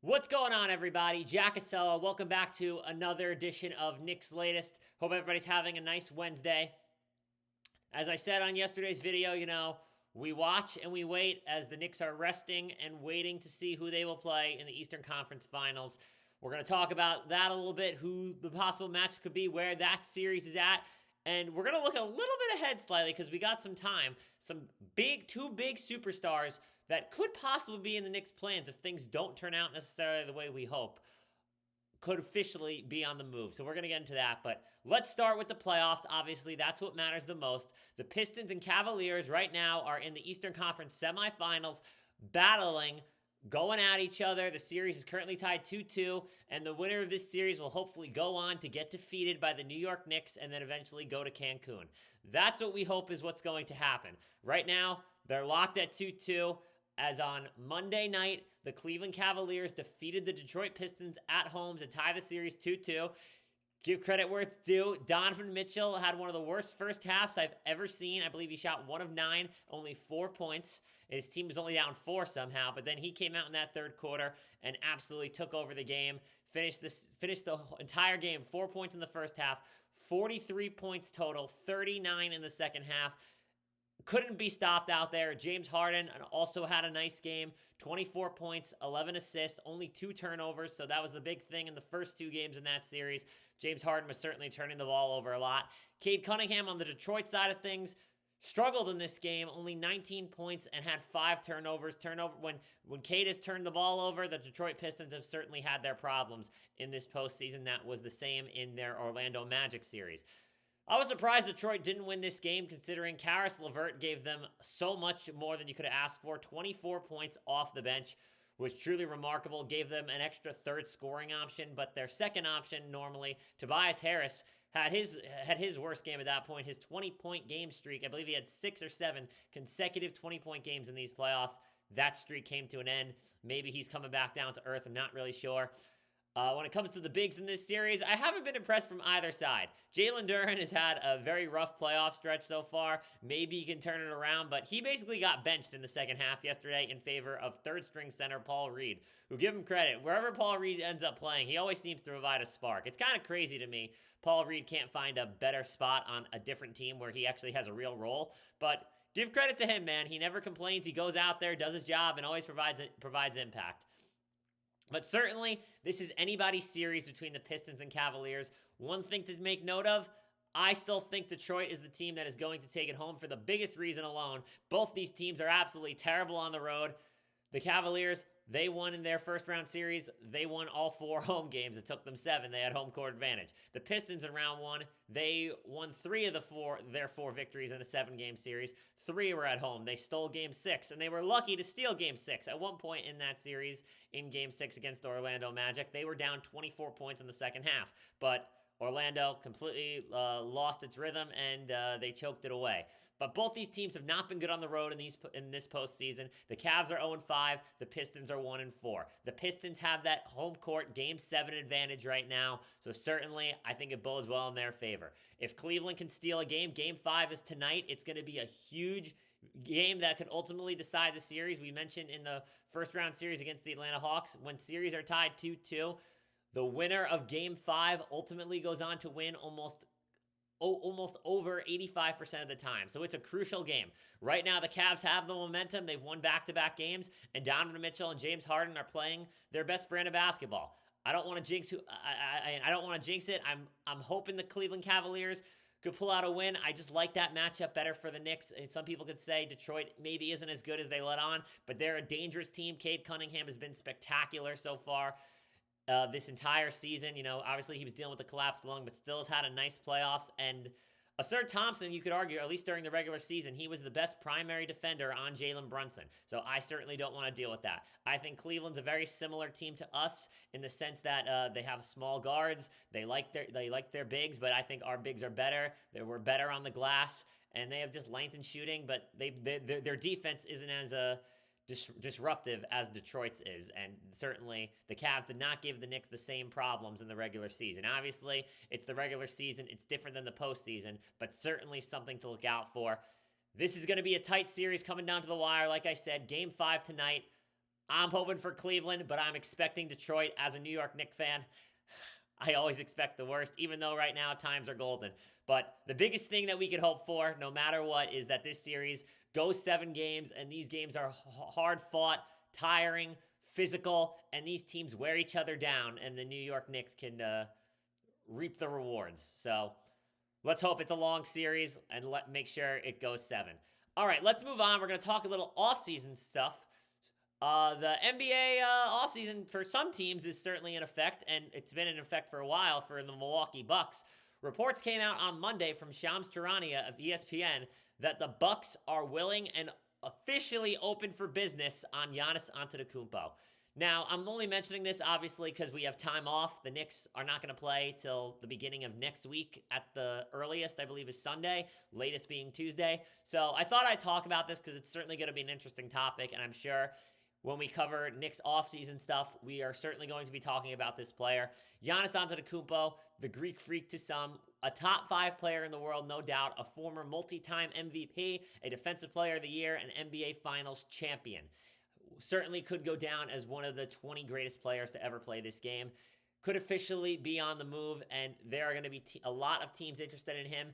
What's going on, everybody? Jack Acello. Welcome back to another edition of Knicks Latest. Hope everybody's having a nice Wednesday. As I said on yesterday's video, we watch and we wait as the Knicks are resting and waiting to see who they will play in the Eastern Conference Finals. We're going to talk about that a little bit, who the possible match could be, where that series is at. And we're going to look a little bit ahead slightly because we got some time. Two big superstars that could possibly be in the Knicks' plans if things don't turn out necessarily the way we hope, could officially be on the move. So we're going to get into that. But let's start with the playoffs. Obviously, that's what matters the most. The Pistons and Cavaliers right now are in the Eastern Conference semifinals, battling, going at each other. The series is currently tied 2-2, and the winner of this series will hopefully go on to get defeated by the New York Knicks and then eventually go to Cancun. That's what we hope is what's going to happen. Right now, they're locked at 2-2. As on Monday night, the Cleveland Cavaliers defeated the Detroit Pistons at home to tie the series 2-2. Give credit where it's due. Donovan Mitchell had one of the worst first halves I've ever seen. I believe he shot 1 of 9, only 4 points. His team was only down 4 somehow, but then he came out in that third quarter and absolutely took over the game. Finished the entire game, 4 points in the first half, 43 points total, 39 in the second half. Couldn't be stopped out there. James Harden also had a nice game. 24 points, 11 assists, only 2 turnovers. So that was the big thing in the first 2 games in that series. James Harden was certainly turning the ball over a lot. Cade Cunningham on the Detroit side of things struggled in this game. Only 19 points and had 5 turnovers. When Cade has turned the ball over, the Detroit Pistons have certainly had their problems in this postseason. That was the same in their Orlando Magic series. I was surprised Detroit didn't win this game, considering Caris LeVert gave them so much more than you could have asked for. 24 points off the bench was truly remarkable. Gave them an extra third scoring option, but their second option, normally, Tobias Harris, had his worst game at that point. His 20-point game streak, I believe he had 6 or 7 consecutive 20-point games in these playoffs. That streak came to an end. Maybe he's coming back down to earth. I'm not really sure. When it comes to the bigs in this series, I haven't been impressed from either side. Jalen Duren has had a very rough playoff stretch so far. Maybe he can turn it around, but he basically got benched in the second half yesterday in favor of third-string center Paul Reed, who, give him credit, wherever Paul Reed ends up playing, he always seems to provide a spark. It's kind of crazy to me Paul Reed can't find a better spot on a different team where he actually has a real role, but give credit to him, man. He never complains. He goes out there, does his job, and always provides impact. But certainly, this is anybody's series between the Pistons and Cavaliers. One thing to make note of, I still think Detroit is the team that is going to take it home for the biggest reason alone. Both these teams are absolutely terrible on the road. The Cavaliers, they won in their first round series. They won all 4 home games. It took them 7. They had home court advantage. The Pistons in round 1, they won 3 of their 4 victories in a 7-game series. 3 were at home. They stole game 6, and they were lucky to steal game 6. At one point in that series, in game 6 against the Orlando Magic, they were down 24 points in the second half. But Orlando completely lost its rhythm, and they choked it away. But both these teams have not been good on the road in this postseason. The Cavs are 0-5. The Pistons are 1-4. The Pistons have that home court Game 7 advantage right now, so certainly I think it bodes well in their favor. If Cleveland can steal a game, Game 5 is tonight. It's going to be a huge game that could ultimately decide the series. We mentioned in the first round series against the Atlanta Hawks, when series are tied 2-2, the winner of Game 5 ultimately goes on to win almost over 85% of the time. So it's a crucial game. Right now, the Cavs have the momentum. They've won back-to-back games, and Donovan Mitchell and James Harden are playing their best brand of basketball. I don't want to jinx it. I'm hoping the Cleveland Cavaliers could pull out a win. I just like that matchup better for the Knicks. And some people could say Detroit maybe isn't as good as they let on, but they're a dangerous team. Cade Cunningham has been spectacular so far. This entire season, obviously he was dealing with the collapsed lung, but still has had a nice playoffs. And Asir Thompson, you could argue, at least during the regular season, he was the best primary defender on Jalen Brunson. So I certainly don't want to deal with that. I think Cleveland's a very similar team to us in the sense that they have small guards. They like their bigs, but I think our bigs are better. We're better on the glass, and they have just length and shooting, but their defense isn't as disruptive as Detroit's is, and certainly the Cavs did not give the Knicks the same problems in the regular season. Obviously, it's the regular season, it's different than the postseason, but certainly something to look out for. This is going to be a tight series coming down to the wire. Like I said, Game 5 tonight. I'm hoping for Cleveland, but I'm expecting Detroit as a New York Knicks fan. I always expect the worst, even though right now times are golden. But the biggest thing that we could hope for, no matter what, is that this series goes 7 games, and these games are hard fought, tiring, physical, and these teams wear each other down, and the New York Knicks can reap the rewards. So let's hope it's a long series, and make sure it goes 7. All right, let's move on. We're going to talk a little offseason stuff. The NBA offseason for some teams is certainly in effect, and it's been in effect for a while for the Milwaukee Bucks. Reports came out on Monday from Shams Charania of ESPN that the Bucks are willing and officially open for business on Giannis Antetokounmpo. Now, I'm only mentioning this, obviously, because we have time off. The Knicks are not going to play till the beginning of next week at the earliest, I believe, is Sunday, latest being Tuesday. So I thought I'd talk about this because it's certainly going to be an interesting topic, and I'm sure when we cover Knicks offseason stuff, we are certainly going to be talking about this player. Giannis Antetokounmpo, the Greek freak to some, a top 5 player in the world, no doubt, a former multi-time MVP, a Defensive Player of the Year, and NBA Finals champion. Certainly could go down as one of the 20 greatest players to ever play this game. Could officially be on the move, and there are going to be a lot of teams interested in him.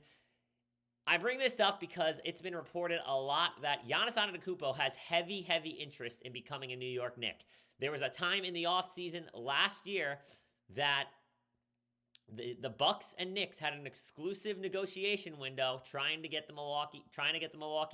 I bring this up because it's been reported a lot that Giannis Antetokounmpo has heavy interest in becoming a New York Knick. There was a time in the offseason last year that the Bucks and Knicks had an exclusive negotiation window trying to get the Milwaukee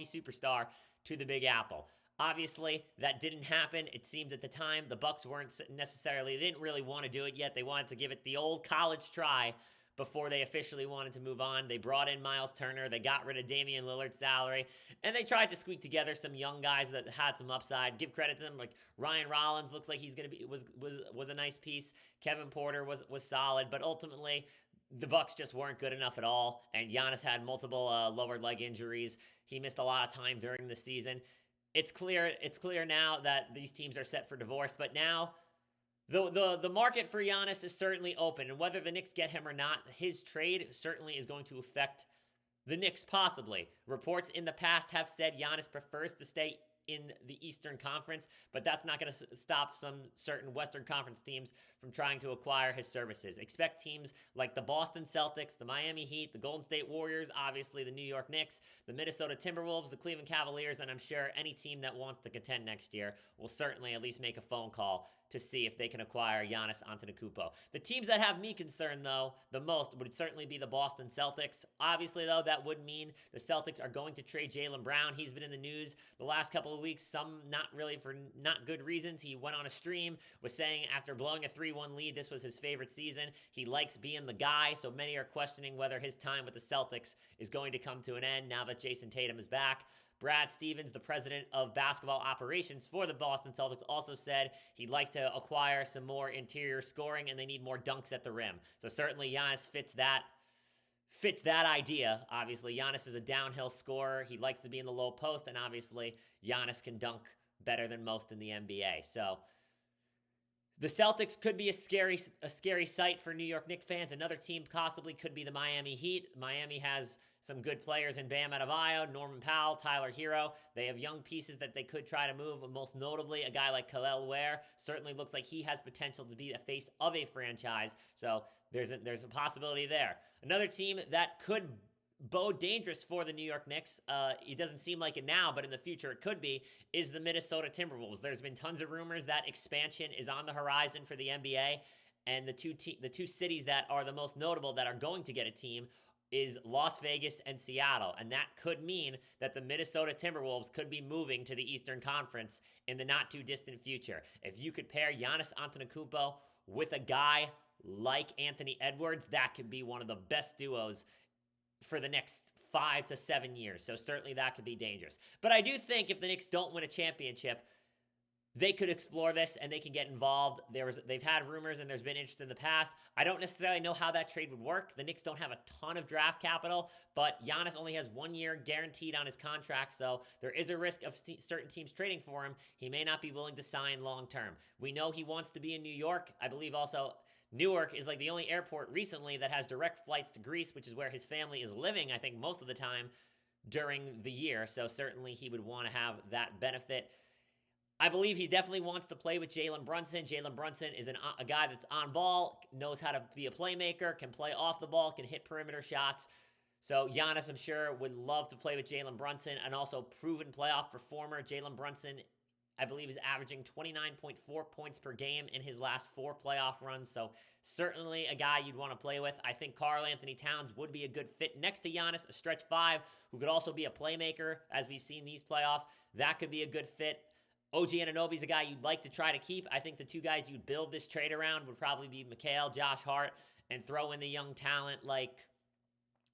superstar to the Big Apple. Obviously, that didn't happen. It seems at the time the Bucks they didn't really want to do it yet. They wanted to give it the old college try before they officially wanted to move on. They brought in Miles Turner, they got rid of Damian Lillard's salary, and they tried to squeak together some young guys that had some upside. Give credit to them, like Ryan Rollins looks like he's gonna be was a nice piece. Kevin Porter was solid, but ultimately the Bucks just weren't good enough at all. And Giannis had multiple lower leg injuries. He missed a lot of time during the season. It's clear now that these teams are set for divorce, but now the market for Giannis is certainly open, and whether the Knicks get him or not, his trade certainly is going to affect the Knicks possibly. Reports in the past have said Giannis prefers to stay in the Eastern Conference, but that's not going to stop some certain Western Conference teams from trying to acquire his services. Expect teams like the Boston Celtics, the Miami Heat, the Golden State Warriors, obviously the New York Knicks, the Minnesota Timberwolves, the Cleveland Cavaliers, and I'm sure any team that wants to contend next year will certainly at least make a phone call to see if they can acquire Giannis Antetokounmpo. The teams that have me concerned, though, the most would certainly be the Boston Celtics. Obviously, though, that would mean the Celtics are going to trade Jaylen Brown. He's been in the news the last couple of weeks, some not really for not good reasons. He went on a stream, was saying after blowing a 3-1 lead, this was his favorite season. He likes being the guy, so many are questioning whether his time with the Celtics is going to come to an end now that Jason Tatum is back. Brad Stevens, the president of basketball operations for the Boston Celtics, also said he'd like to acquire some more interior scoring and they need more dunks at the rim. So certainly Giannis fits that idea. Obviously, Giannis is a downhill scorer. He likes to be in the low post, and obviously Giannis can dunk better than most in the NBA. So the Celtics could be a scary sight for New York Knicks fans. Another team possibly could be the Miami Heat. Miami has some good players in Bam Adebayo, Norman Powell, Tyler Hero. They have young pieces that they could try to move, most notably a guy like Kel'el Ware. Certainly looks like he has potential to be the face of a franchise, so there's a possibility there. Another team that could bode dangerous for the New York Knicks, it doesn't seem like it now, but in the future it could be, is the Minnesota Timberwolves. There's been tons of rumors that expansion is on the horizon for the NBA, and the two cities that are the most notable that are going to get a team is Las Vegas and Seattle, and that could mean that the Minnesota Timberwolves could be moving to the Eastern Conference in the not-too-distant future. If you could pair Giannis Antetokounmpo with a guy like Anthony Edwards, that could be one of the best duos for the next 5 to 7 years, so certainly that could be dangerous. But I do think if the Knicks don't win a championship, they could explore this and they can get involved. They've had rumors and there's been interest in the past. I don't necessarily know how that trade would work. The Knicks don't have a ton of draft capital, but Giannis only has 1 year guaranteed on his contract, so there is a risk of certain teams trading for him. He may not be willing to sign long term. We know he wants to be in New York. I believe also Newark is like the only airport recently that has direct flights to Greece, which is where his family is living, I think, most of the time during the year. So certainly he would want to have that benefit. I believe he definitely wants to play with Jalen Brunson. Jalen Brunson is a guy that's on ball, knows how to be a playmaker, can play off the ball, can hit perimeter shots. So Giannis, I'm sure, would love to play with Jalen Brunson, and also proven playoff performer. Jalen Brunson, I believe, is averaging 29.4 points per game in his last 4 playoff runs. So certainly a guy you'd want to play with. I think Karl-Anthony Towns would be a good fit next to Giannis, a stretch 5 who could also be a playmaker, as we've seen these playoffs. That could be a good fit. OG Anunoby's a guy you'd like to try to keep. I think the two guys you'd build this trade around would probably be Mikal, Josh Hart, and throw in the young talent like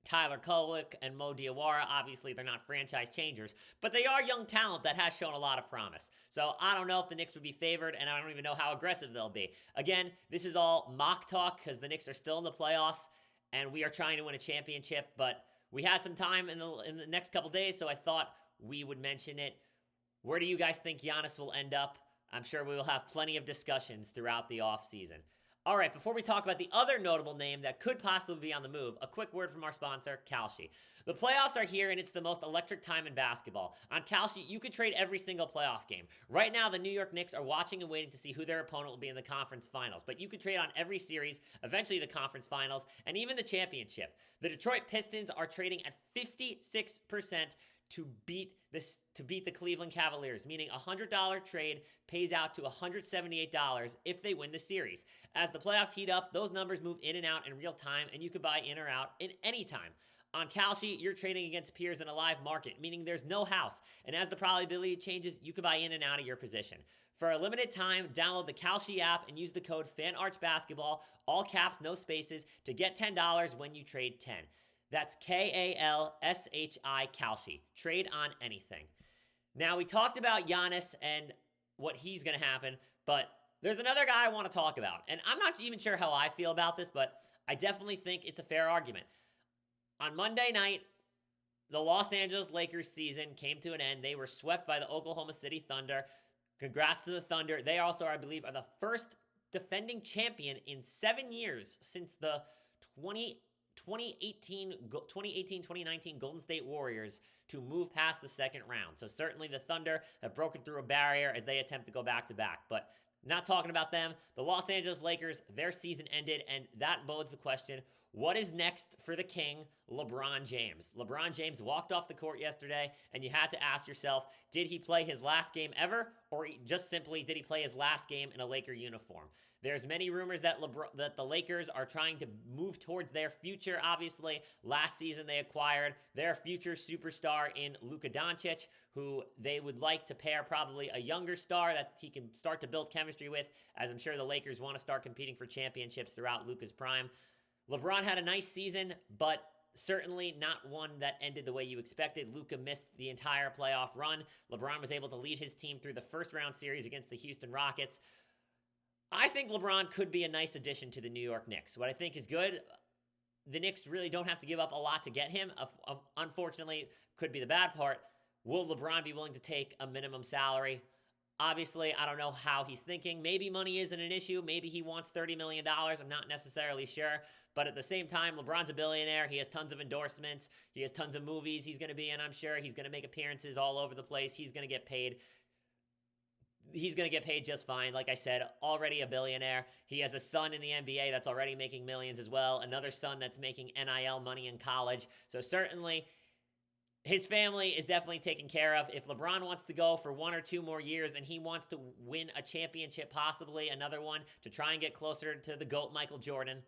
Tyler Kolek and Mo Diawara. Obviously, they're not franchise changers, but they are young talent that has shown a lot of promise. So I don't know if the Knicks would be favored, and I don't even know how aggressive they'll be. Again, this is all mock talk because the Knicks are still in the playoffs, and we are trying to win a championship, but we had some time in the next couple days, so I thought we would mention it. Where do you guys think Giannis will end up? I'm sure we will have plenty of discussions throughout the offseason. All right, before we talk about the other notable name that could possibly be on the move, a quick word from our sponsor, Kalshi. The playoffs are here, and it's the most electric time in basketball. On Kalshi, you could trade every single playoff game. Right now, the New York Knicks are watching and waiting to see who their opponent will be in the conference finals, but you could trade on every series, eventually the conference finals, and even the championship. The Detroit Pistons are trading at 56% to beat the Cleveland Cavaliers, meaning a $100 trade pays out to $178 if they win the series. As the playoffs heat up, those numbers move in and out in real time, and you could buy in or out in any time. On Kalshi, you're trading against peers in a live market, meaning there's no house, and as the probability changes, you can buy in and out of your position. For a limited time, download the Kalshi app and use the code FANARCHBASKETBALL, all caps, no spaces, to get $10 when you trade 10. That's Kalshi, Kalshi. Trade on anything. Now, we talked about Giannis and what he's going to happen, but there's another guy I want to talk about. And I'm not even sure how I feel about this, but I definitely think it's a fair argument. On Monday night, the Los Angeles Lakers season came to an end. They were swept by the Oklahoma City Thunder. Congrats to the Thunder. They also, I believe, are the first defending champion in 7 years since the 2018-2019 Golden State Warriors to move past the second round. So certainly the Thunder have broken through a barrier as they attempt to go back-to-back. But not talking about them. The Los Angeles Lakers, their season ended, and that bodes the question, what is next for the king, LeBron James? LeBron James walked off the court yesterday, and you had to ask yourself, did he play his last game ever, or just simply did he play his last game in a Laker uniform? There's many rumors that the Lakers are trying to move towards their future, obviously. Last season, they acquired their future superstar in Luka Doncic, who they would like to pair probably a younger star that he can start to build chemistry with, as I'm sure the Lakers want to start competing for championships throughout Luka's prime. LeBron had a nice season, but certainly not one that ended the way you expected. Luka missed the entire playoff run. LeBron was able to lead his team through the first round series against the Houston Rockets. I think LeBron could be a nice addition to the New York Knicks. What I think is good, the Knicks really don't have to give up a lot to get him. Unfortunately, could be the bad part. Will LeBron be willing to take a minimum salary? Obviously, I don't know how he's thinking. Maybe money isn't an issue. Maybe he wants $30 million. I'm not necessarily sure. But at the same time, LeBron's a billionaire. He has tons of endorsements. He has tons of movies he's going to be in, I'm sure. He's going to make appearances all over the place. He's going to get paid. He's going to get paid just fine. Like I said, already a billionaire. He has a son in the NBA that's already making millions as well. Another son that's making NIL money in college. So certainly, his family is definitely taken care of. If LeBron wants to go for 1 or 2 more years and he wants to win a championship, possibly another one, to try and get closer to the GOAT Michael Jordan,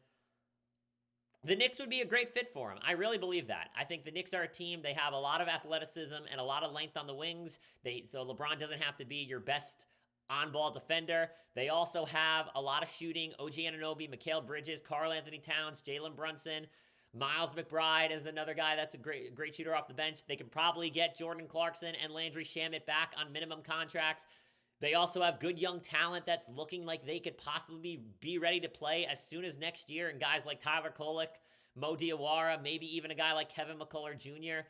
the Knicks would be a great fit for him. I really believe that. I think the Knicks are a team. They have a lot of athleticism and a lot of length on the wings. So LeBron doesn't have to be your best on-ball defender. They also have a lot of shooting. OG Anunoby, Mikal Bridges, Karl-Anthony Towns, Jalen Brunson, Miles McBride is another guy that's a great shooter off the bench. They could probably get Jordan Clarkson and Landry Shamet back on minimum contracts. They also have good young talent that's looking like they could possibly be ready to play as soon as next year, and guys like Tyler Kolek, Mo Diawara, maybe even a guy like Kevin McCullough Jr.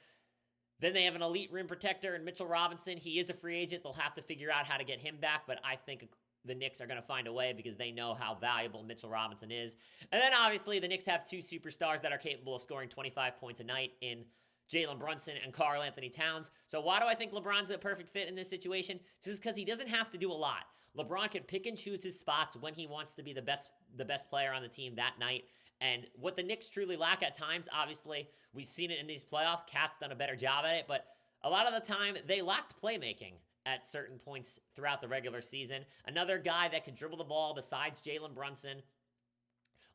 Then they have an elite rim protector in Mitchell Robinson. He is a free agent. They'll have to figure out how to get him back, but I think the Knicks are going to find a way because they know how valuable Mitchell Robinson is. And then obviously the Knicks have 2 superstars that are capable of scoring 25 points a night in Jalen Brunson and Karl Anthony Towns. So why do I think LeBron's a perfect fit in this situation? Just because he doesn't have to do a lot. LeBron can pick and choose his spots when he wants to be the best player on the team that night. And what the Knicks truly lack at times, obviously, we've seen it in these playoffs. Cat's done a better job at it, but a lot of the time, they lacked playmaking at certain points throughout the regular season. Another guy that can dribble the ball besides Jalen Brunson,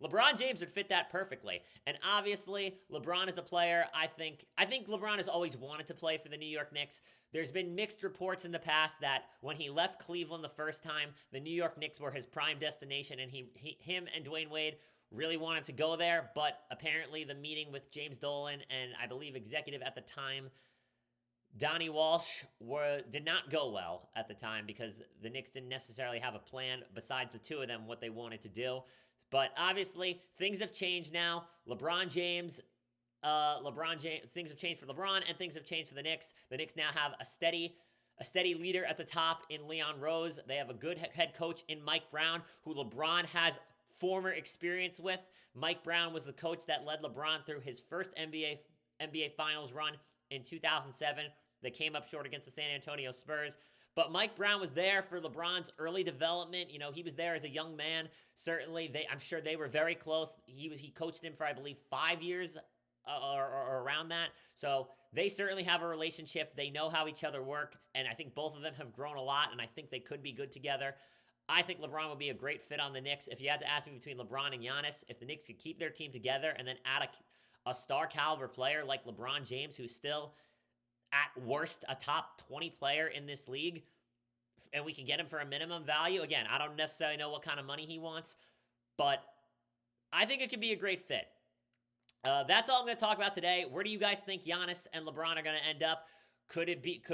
LeBron James would fit that perfectly. And obviously, LeBron is a player, I think LeBron has always wanted to play for the New York Knicks. There's been mixed reports in the past that when he left Cleveland the first time, the New York Knicks were his prime destination, and him and Dwayne Wade really wanted to go there, but apparently the meeting with James Dolan and I believe executive at the time, Donnie Walsh, did not go well at the time because the Knicks didn't necessarily have a plan besides the two of them what they wanted to do. But obviously, things have changed now. Things have changed for LeBron, and things have changed for the Knicks. The Knicks now have a steady leader at the top in Leon Rose. They have a good head coach in Mike Brown, who LeBron has former experience with. Mike Brown was the coach that led LeBron through his first NBA Finals run in 2007. They came up short against the San Antonio Spurs. But Mike Brown was there for LeBron's early development. You know, he was there as a young man. Certainly, I'm sure they were very close. He coached him for, I believe, 5 years or around that. So they certainly have a relationship. They know how each other work. And I think both of them have grown a lot. And I think they could be good together. I think LeBron would be a great fit on the Knicks. If you had to ask me between LeBron and Giannis, if the Knicks could keep their team together and then add a star caliber player like LeBron James, who's still at worst a top 20 player in this league, and we can get him for a minimum value. Again, I don't necessarily know what kind of money he wants, but I think it could be a great fit. That's all I'm going to talk about today. Where do you guys think Giannis and LeBron are going to end up? Could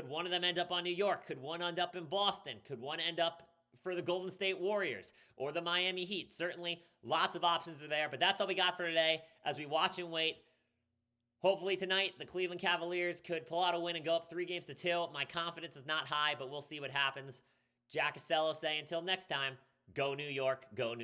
one of them end up on New York? Could one end up in Boston? Could one end up for the Golden State Warriors or the Miami Heat? Certainly, lots of options are there, but that's all we got for today as we watch and wait. Hopefully tonight, the Cleveland Cavaliers could pull out a win and go up 3-2. My confidence is not high, but we'll see what happens. Jack Acello saying until next time, go New York, go.